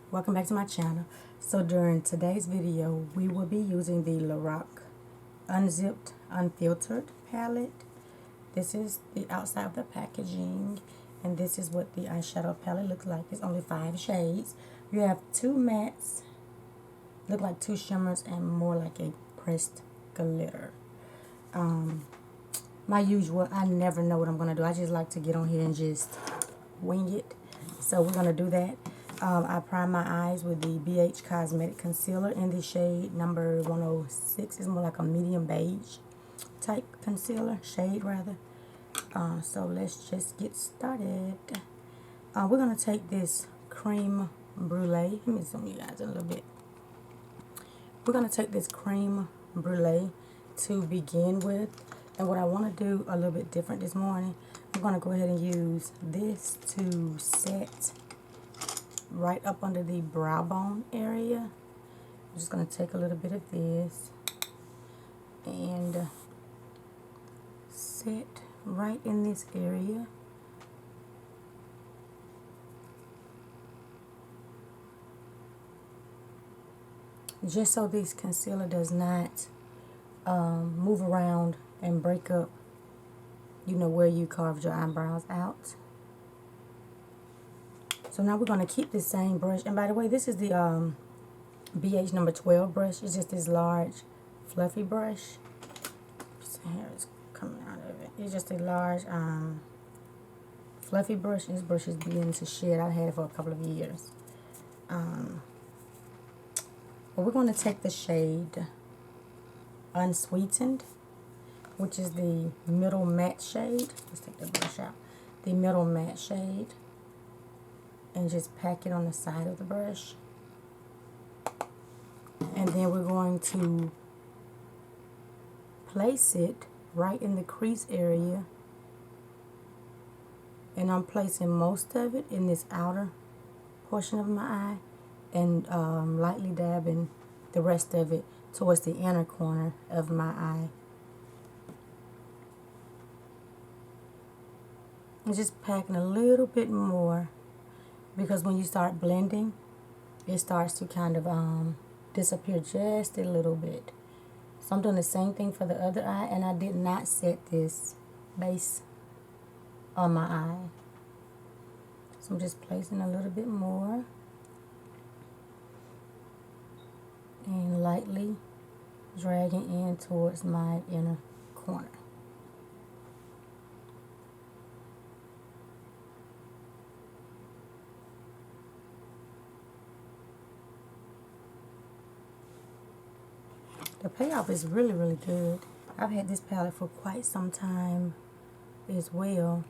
Welcome back to my channel. So during today's video, we will be using the Lorac Unzipped Unfiltered palette. This is the outside of the packaging, and this is what the eyeshadow palette looks like. It's only 5 shades. You have 2 mattes, look like 2 shimmers, and more like a pressed glitter. My usual, I never know what I'm going to do. I just like to get on here and just wing it. So we're going to do that. I prime my eyes with the BH Cosmetic Concealer in the shade number 106. It's more like a medium beige type concealer, shade rather. So let's just get started. We're going to take this creme brulee. Let me zoom you guys in a little bit. We're going to take this creme brulee to begin with. And what I want to do a little bit different this morning, I'm going to go ahead and use this to set right up under the brow bone area. I'm just going to take a little bit of this and set right in this area. Just so this concealer does not move around and break up, you know, where you carved your eyebrows out. So now we're going to keep the same brush. And by the way, this is the BH number 12 brush. It's just this large, fluffy brush. Some hair is coming out of it. It's just a large, fluffy brush. This brush is beginning to shed. I've had it for a couple of years. But we're going to take the shade Unsweetened, which is the middle matte shade. Let's take the brush out. The middle matte shade. And just pack it on the side of the brush. And then we're going to place it right in the crease area. And I'm placing most of it in this outer portion of my eye. And lightly dabbing the rest of it towards the inner corner of my eye. And just packing a little bit more, because when you start blending, it starts to kind of disappear just a little bit. So I'm doing the same thing for the other eye, and I did not set this base on my eye. So I'm just placing a little bit more and lightly dragging in towards my inner corner. The payoff is really, really good. I've had this palette for quite some time as well.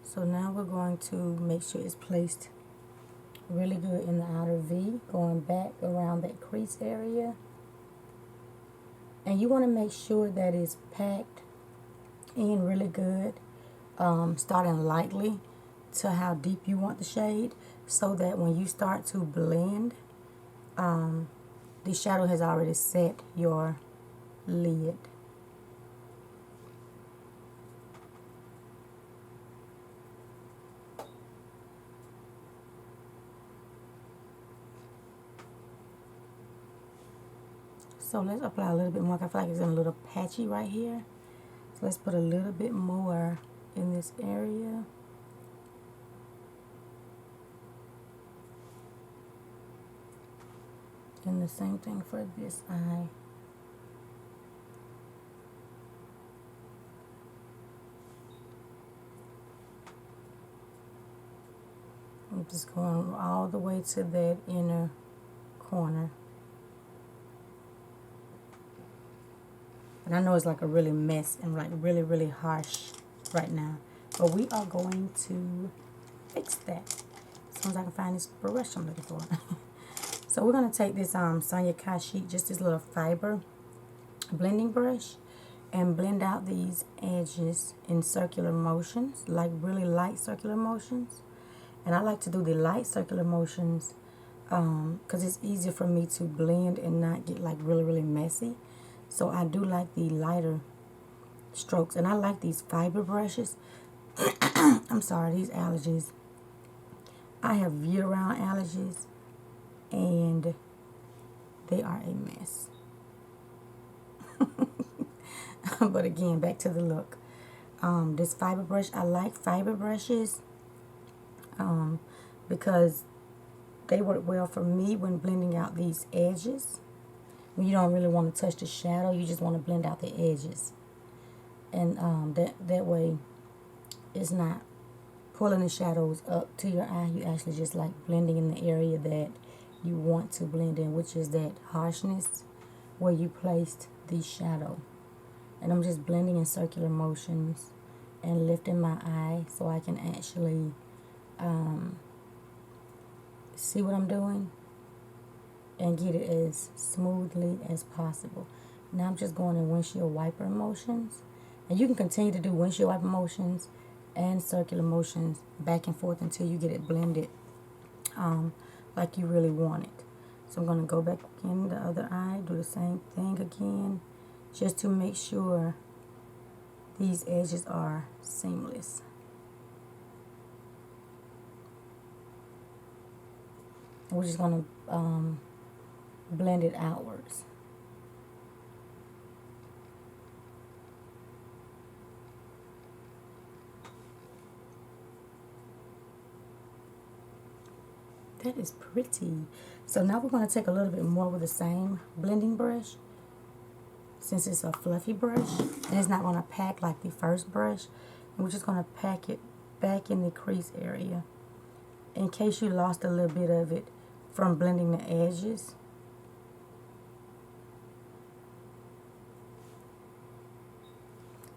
So now we're going to make sure it's placed really good in the outer V, going back around that crease area. And you want to make sure that it's packed in really good, starting lightly to how deep you want the shade, so that when you start to blend, the shadow has already set your lid. So let's apply a little bit more. I feel like it's getting a little patchy right here. So let's put a little bit more in this area. And the same thing for this eye. I'm just going all the way to that inner corner. And I know it's like a really mess and like really, really harsh right now. But we are going to fix that as soon as I can find this brush I'm looking for. So we're going to take this Sonia Kashik, just this little fiber blending brush, and blend out these edges in circular motions, like really light circular motions. And I like to do the light circular motions because it's easier for me to blend and not get like really, really messy. So I do like the lighter strokes. And I like these fiber brushes. I'm sorry, these allergies. I have year-round allergies. and they are a mess. But again, back to the look. This fiber brush, I like fiber brushes because they work well for me when blending out these edges. When you don't really want to touch the shadow, you just want to blend out the edges. And that way it's not pulling the shadows up to your eye. You actually just like blending in the area that you want to blend in, which is that harshness where you placed the shadow. And I'm just blending in circular motions and lifting my eye so I can actually see what I'm doing and get it as smoothly as possible. Now I'm just going in windshield wiper motions. And you can continue to do windshield wiper motions and circular motions back and forth until you get it blended like you really want it. So I'm going to go back in the other eye, do the same thing again, just to make sure these edges are seamless. We're just going to blend it outwards. That is pretty. So now we're going to take a little bit more with the same blending brush, since it's a fluffy brush and it's not going to pack like the first brush. And we're just going to pack it back in the crease area in case you lost a little bit of it from blending the edges.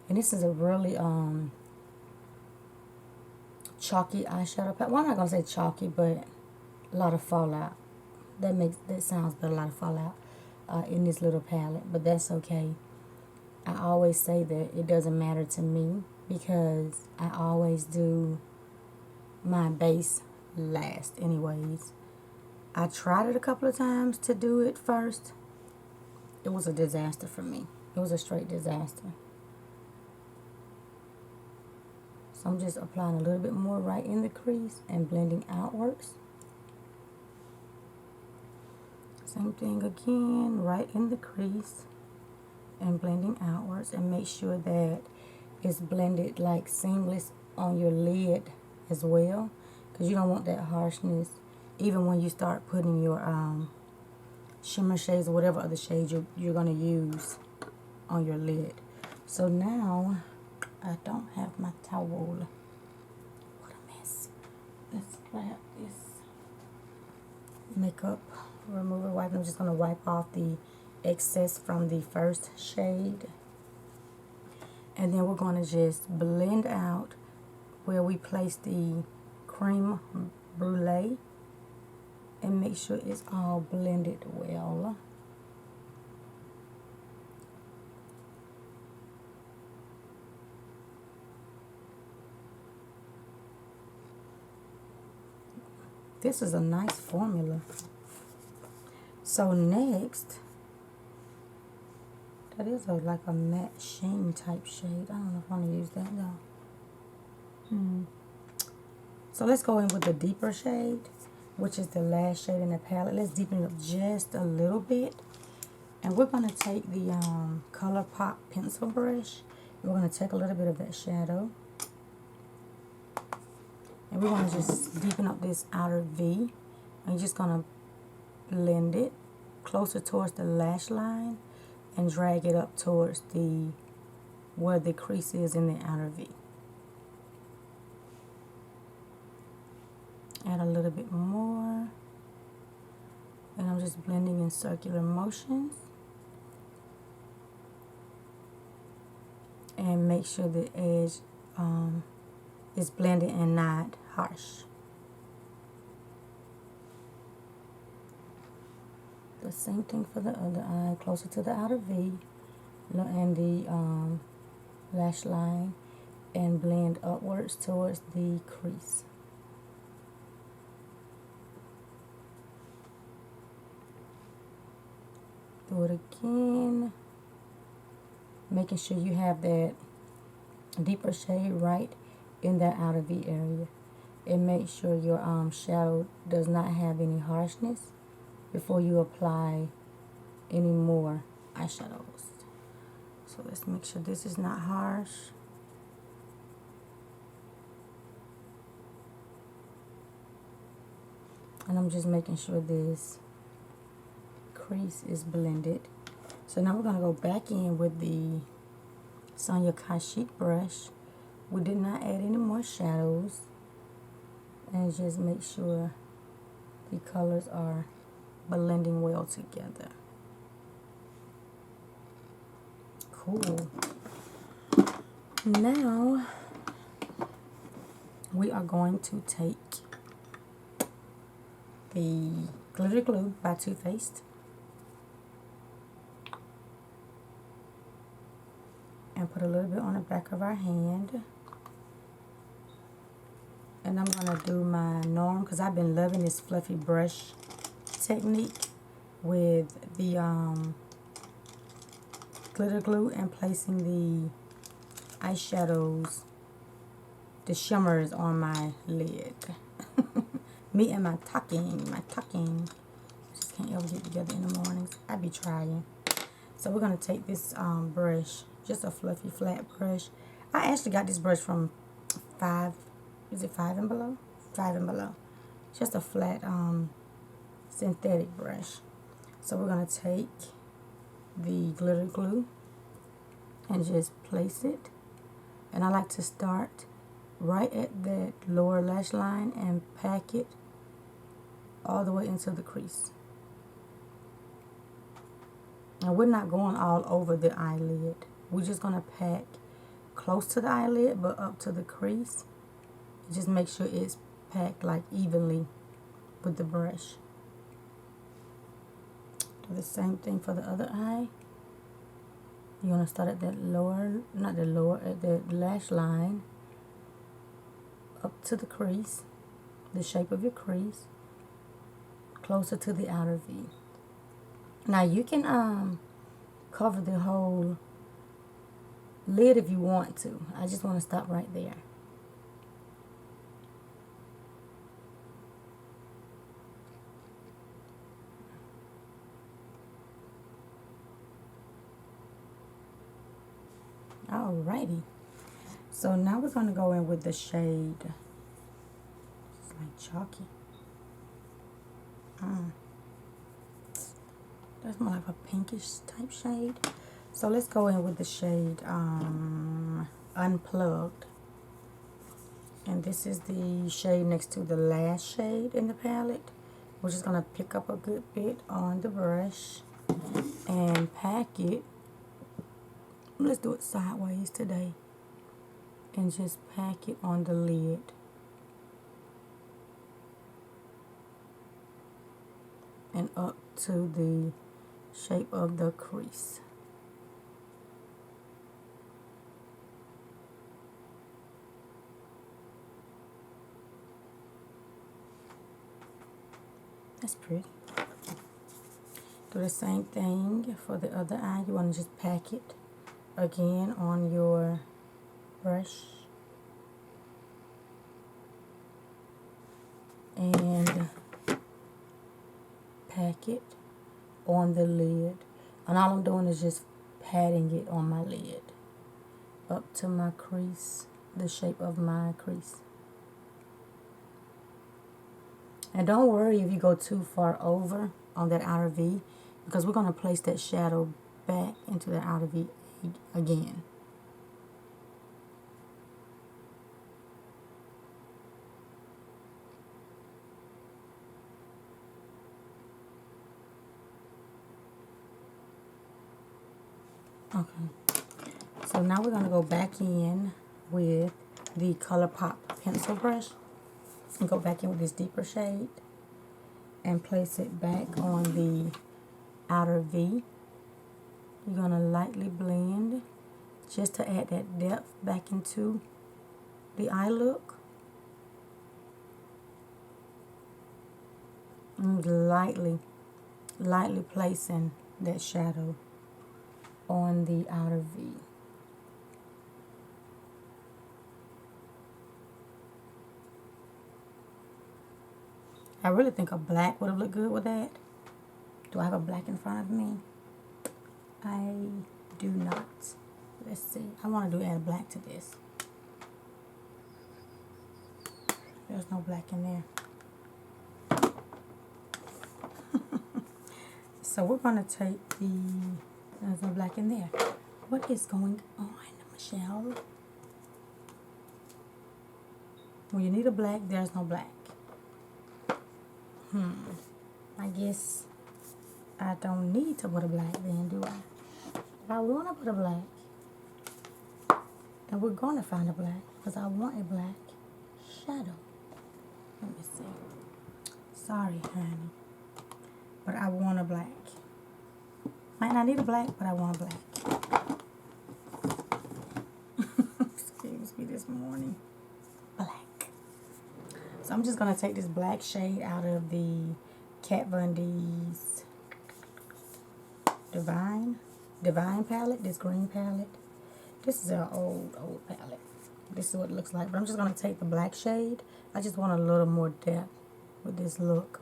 And this is a really chalky eyeshadow palette. Well, I'm not going to say chalky, but a lot of fallout. That sounds better, a lot of fallout in this little palette, but that's okay. I always say that it doesn't matter to me because I always do my base last anyways. I tried it a couple of times to do it first. It was a disaster for me. It was a straight disaster. So I'm just applying a little bit more right in the crease and blending outwards. Same thing again, right in the crease and blending outwards, and make sure that it's blended like seamless on your lid as well, because you don't want that harshness even when you start putting your shimmer shades or whatever other shades you're going to use on your lid. So now I don't have my towel. What a mess. Let's grab this makeup remover wipe. I'm just going to wipe off the excess from the first shade. And then we're going to just blend out where we placed the creme brulee and make sure it's all blended well. This is a nice formula. So next, that is like a matte sheen type shade. I don't know if I want to use that though. So let's go in with the deeper shade, which is the last shade in the palette. Let's deepen it up just a little bit. And we're going to take the ColourPop pencil brush. We're going to take a little bit of that shadow. And we're going to just deepen up this outer V. And you're just going to blend it closer towards the lash line and drag it up towards where the crease is in the outer V. Add a little bit more. And I'm just blending in circular motions. And make sure the edge is blended and not harsh. The same thing for the other eye, closer to the outer V and the lash line, and blend upwards towards the crease. Do it again, making sure you have that deeper shade right in that outer V area, and make sure your shadow does not have any harshness. before you apply any more eyeshadows. So let's make sure this is not harsh. And I'm just making sure this crease is blended. So now we're going to go back in with the Sonia Kashik brush. We did not add any more shadows. And just make sure the colors are blending well together. Cool. Now we are going to take the Glitter Glue by Too Faced and put a little bit on the back of our hand. And I'm going to do my norm because I've been loving this fluffy brush technique with the glitter glue and placing the eyeshadows, the shimmers on my lid. Me and my tucking. Just can't ever get together in the mornings. I be trying. So we're going to take this brush, just a fluffy flat brush. I actually got this brush from is it 5 and Below? 5 and Below. Just a flat synthetic brush. So we're going to take the glitter glue and just place it. And I like to start right at that lower lash line and pack it all the way into the crease. Now we're not going all over the eyelid. We're just going to pack close to the eyelid but up to the crease. Just make sure it's packed like evenly with the brush. Do the same thing for the other eye. You're going to start at that at the lash line up to the crease, the shape of your crease, closer to the outer V. Now you can cover the whole lid if you want to. I just want to stop right there. Alrighty, so now we're going to go in with the shade, it's like chalky, that's more like a pinkish type shade. So let's go in with the shade Unplugged, and this is the shade next to the last shade in the palette. We're just going to pick up a good bit on the brush and pack it. Let's do it sideways today and just pack it on the lid. And up to the shape of the crease. That's pretty. Do the same thing for the other eye. You want to just pack it again on your brush and pack it on the lid, and all I'm doing is just patting it on my lid up to my crease, the shape of my crease. And don't worry if you go too far over on that outer V, because we're going to place that shadow back into the outer V again. Okay, so now we're going to go back in with the ColourPop pencil brush and go back in with this deeper shade and place it back on the outer V. You're going to lightly blend just to add that depth back into the eye look. And lightly placing that shadow on the outer V. I really think a black would have looked good with that. Do I have a black in front of me? I do not. Let's see. I want to add black to this. There's no black in there. So we're going to take there's no black in there. What is going on, Michelle? When you need a black, there's no black. I guess I don't need to put a black then, do I? But I want to put a black. And we're going to find a black because I want a black shadow. Let me see. Sorry, honey. But I want a black. Might not need a black, but I want a black. Excuse me this morning. Black. So I'm just going to take this black shade out of the Kat Von D's Divine palette, this green palette. This is an old palette. This is what it looks like. But I'm just going to take the black shade. I just want a little more depth with this look.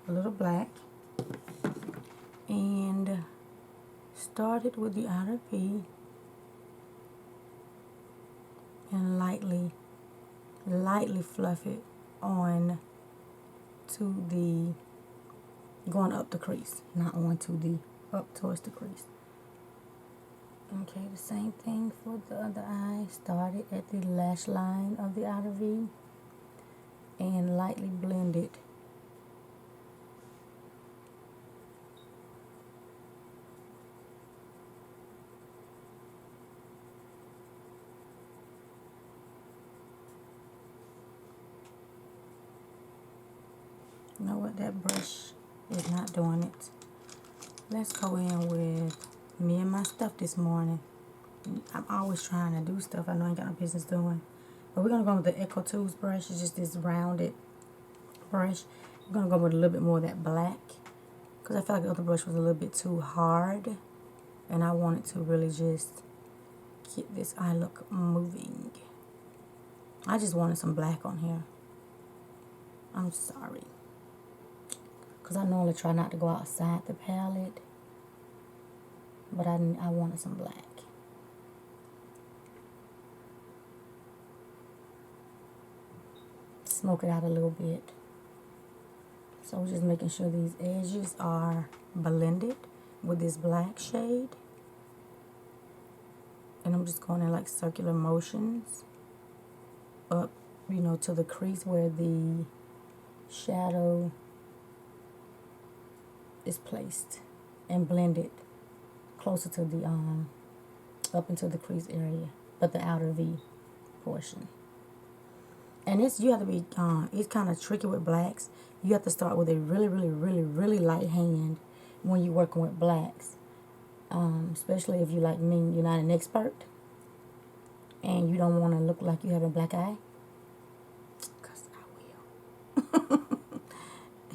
A little black. And start it with the outer V. And lightly fluff it on to the, going up the crease. Not onto the, up towards the crease. Okay, the same thing for the other eye. Start it at the lash line of the outer V and lightly blend it. You know what, that brush is not doing it. Let's go in with me and my stuff this morning. I'm always trying to do stuff I know I ain't got no business doing. But we're going to go with the Echo Tools brush. It's just this rounded brush. We're going to go with a little bit more of that black. Because I feel like the other brush was a little bit too hard. And I wanted to really just get this eye look moving. I just wanted some black on here. I'm sorry. Because I normally try not to go outside the palette. But I wanted some black. Smoke it out a little bit. So we're just making sure these edges are blended with this black shade. And I'm just going in like circular motions up, you know, to the crease where the shadow is placed, and blend it closer to the up into the crease area, but the outer V portion. And it's, you have to be it's kind of tricky with blacks. You have to start with a really light hand when you're working with blacks, especially if you like me, you're not an expert and you don't want to look like you have a black eye, because I will.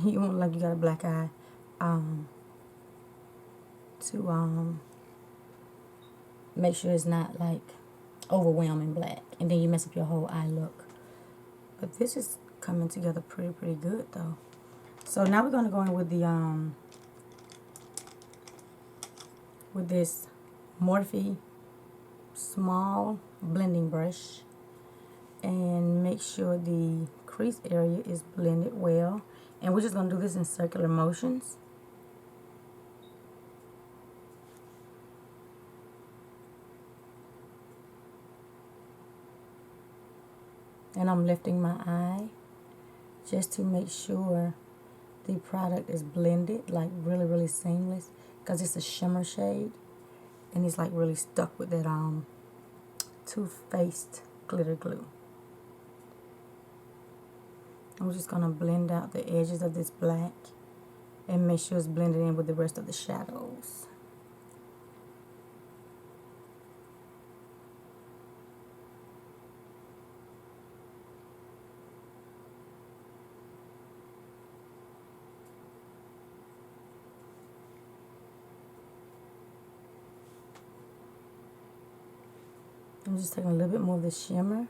You won't look like you got a black eye. To make sure it's not like overwhelming black, and then you mess up your whole eye look. But this is coming together pretty good though. So now we're gonna go in with the with this Morphe small blending brush, and make sure the crease area is blended well. And we're just gonna do this in circular motions. And I'm lifting my eye just to make sure the product is blended, like really seamless, because it's a shimmer shade and it's like really stuck with that Too Faced glitter glue. I'm just gonna blend out the edges of this black and make sure it's blended in with the rest of the shadows. I'm just taking a little bit more of the shimmer,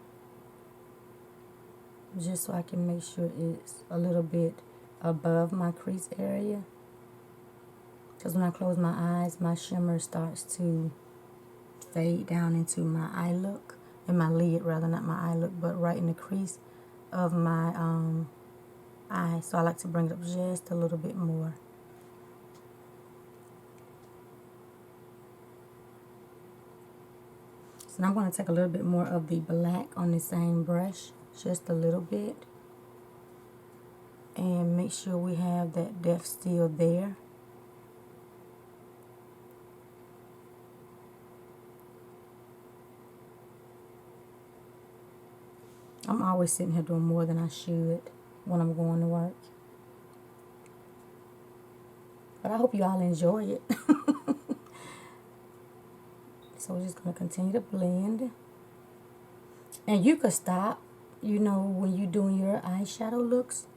just so I can make sure it's a little bit above my crease area. Because when I close my eyes, my shimmer starts to fade down into my eye look. In my lid, rather, not my eye look, but right in the crease of my eye. So I like to bring it up just a little bit more. So now I'm going to take a little bit more of the black on the same brush, just a little bit. And make sure we have that depth still there. I'm always sitting here doing more than I should when I'm going to work. But I hope you all enjoy it. So we're just going to continue to blend. And you could stop, you know, when you're doing your eyeshadow looks.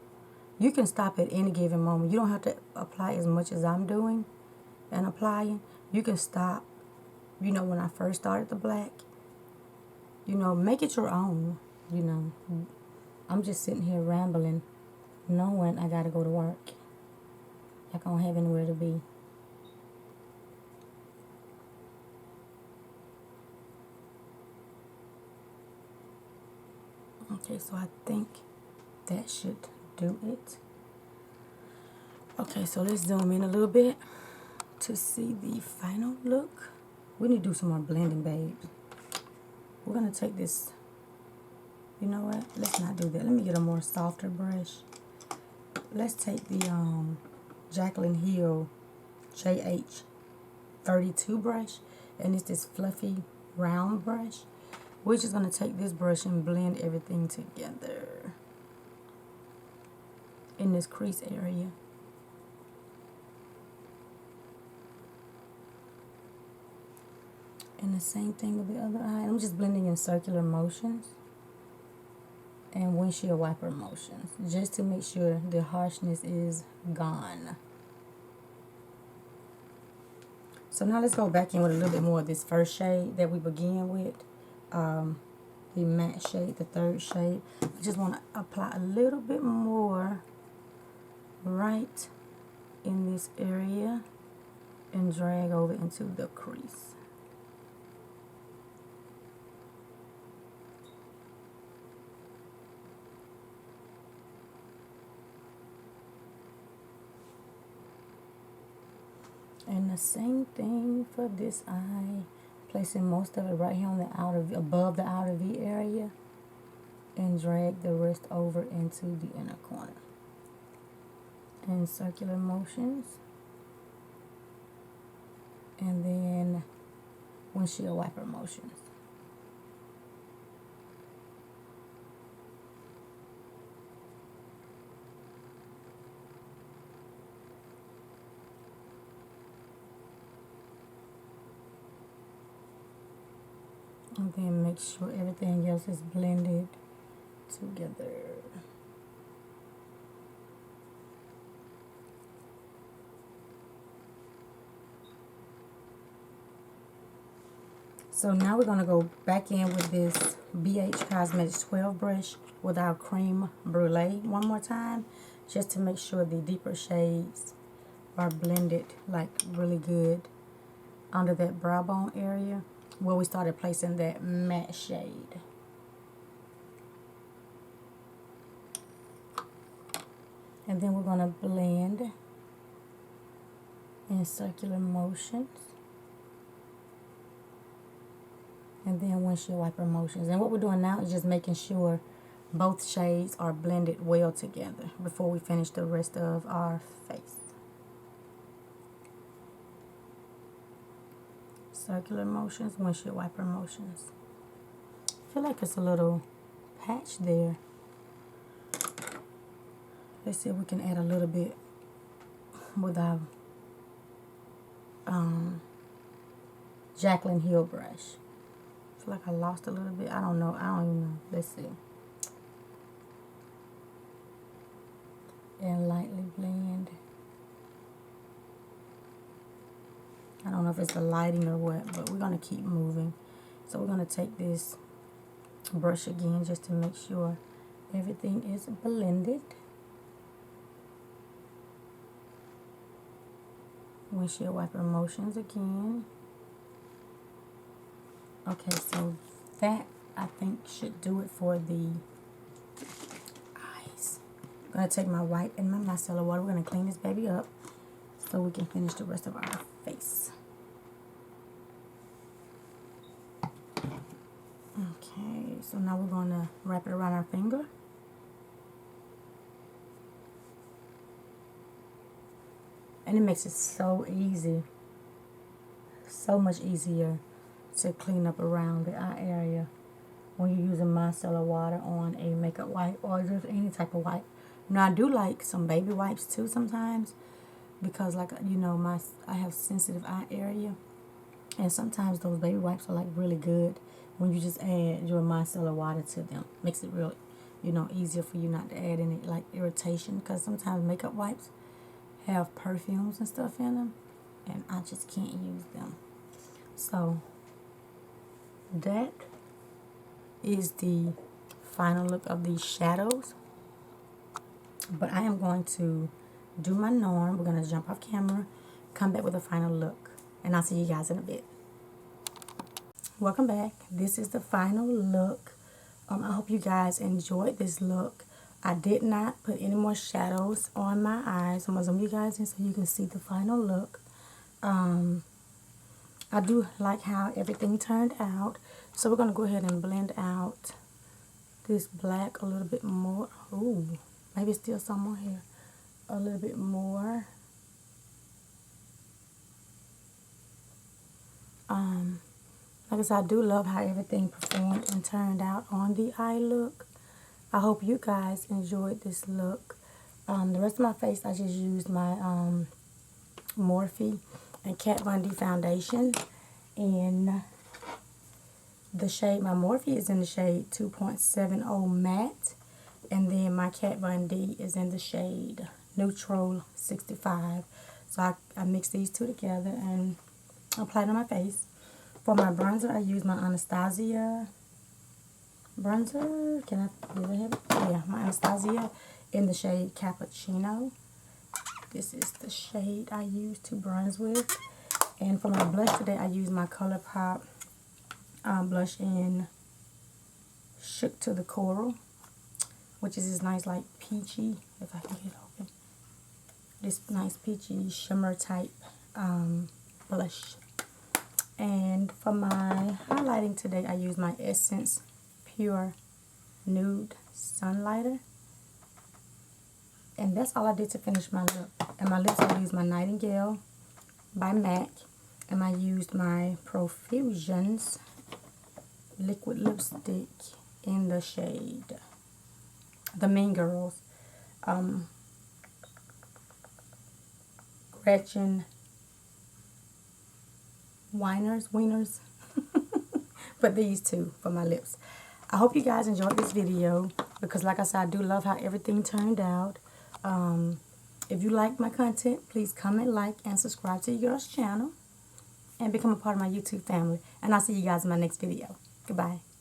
You can stop at any given moment. You don't have to apply as much as I'm doing and applying. You can stop, you know, when I first started the black. You know, make it your own, you know. I'm just sitting here rambling, knowing I got to go to work. I don't have anywhere to be. Okay, so I think that should do it. Okay, so let's zoom in a little bit to see the final look. We need to do some more blending, babes. We're going to take this, you know what? Let's not do that. Let me get a more softer brush. Let's take the Jaclyn Hill JH32 brush. And it's this fluffy round brush. We're just going to take this brush and blend everything together in this crease area. And the same thing with the other eye. I'm just blending in circular motions and windshield wiper motions, just to make sure the harshness is gone. So now let's go back in with a little bit more of this first shade that we began with. The matte shade, the third shade. I just want to apply a little bit more right in this area and drag over into the crease. And the same thing for this eye. Placing most of it right here on the outer V, above the outer V area, and drag the rest over into the inner corner. And circular motions. And then windshield wiper motions. And then make sure everything else is blended together. So now we're going to go back in with this BH Cosmetics 12 brush with our cream brulee one more time, just to make sure the deeper shades are blended like really good under that brow bone area where we started placing that matte shade. And then we're going to blend in circular motions. And then windshield wiper motions. And what we're doing now is just making sure both shades are blended well together before we finish the rest of our face. Circular motions, windshield wiper motions. I feel like it's a little patch there. Let's see if we can add a little bit with our Jaclyn Hill brush. I feel like I lost a little bit. I don't know. I don't even know. Let's see. And lightly blend. I don't know if it's the lighting or what, but we're going to keep moving. So we're going to take this brush again just to make sure everything is blended. windshield wiper motions again. Okay, so that I think should do it for the eyes. I'm going to take my white and my micellar water. We're going to clean this baby up so we can finish the rest of our face. Okay, so now we're going to wrap it around our finger. And it makes it so easy, so much easier to clean up around the eye area when you're using micellar water on a makeup wipe or just any type of wipe. Now, I do like some baby wipes too sometimes because, like, you know, I have sensitive eye area, and sometimes those baby wipes are like really good when you just add your micellar water to them. Makes it real, you know, easier for you not to add any like irritation, because sometimes makeup wipes have perfumes and stuff in them, and I just can't use them. So that is the final look of these shadows. But I am going to do my norm. We're going to jump off camera, come back with a final look, and I'll see you guys in a bit. Welcome back. This is the final look. I hope you guys enjoyed this look. I did not put any more shadows on my eyes. I'm going to zoom you guys in so you can see the final look. I do like how everything turned out. So we're going to go ahead and blend out this black a little bit more. Ooh, maybe still some more here. A little bit more. Like I said, I do love how everything performed and turned out on the eye look. I hope you guys enjoyed this look. The rest of my face, I just used my Morphe and Kat Von D foundation in the shade. My Morphe is in the shade 2.70 matte, and then my Kat Von D is in the shade Neutral 65. So I mixed these two together and applied on my face. For my bronzer, I used my Anastasia bronzer. Can I have it? Yeah, my Anastasia in the shade Cappuccino. This is the shade I use to bronze with. And for my blush today, I used my ColourPop blush in Shook to the Coral, which is this nice like peachy, if I can get it open, this nice peachy shimmer type blush. And for my highlighting today, I used my Essence Pure Nude Sunlighter. And that's all I did to finish my look. And my lips, I used my Nightingale by MAC. And I used my Profusions liquid lipstick in the shade The Mean Girls. Gretchen Wieners. But these two for my lips. I hope you guys enjoyed this video because, like I said, I do love how everything turned out. If you like my content, please comment, like, and subscribe to your girl's channel and become a part of my YouTube family. And I'll see you guys in my next video. Goodbye.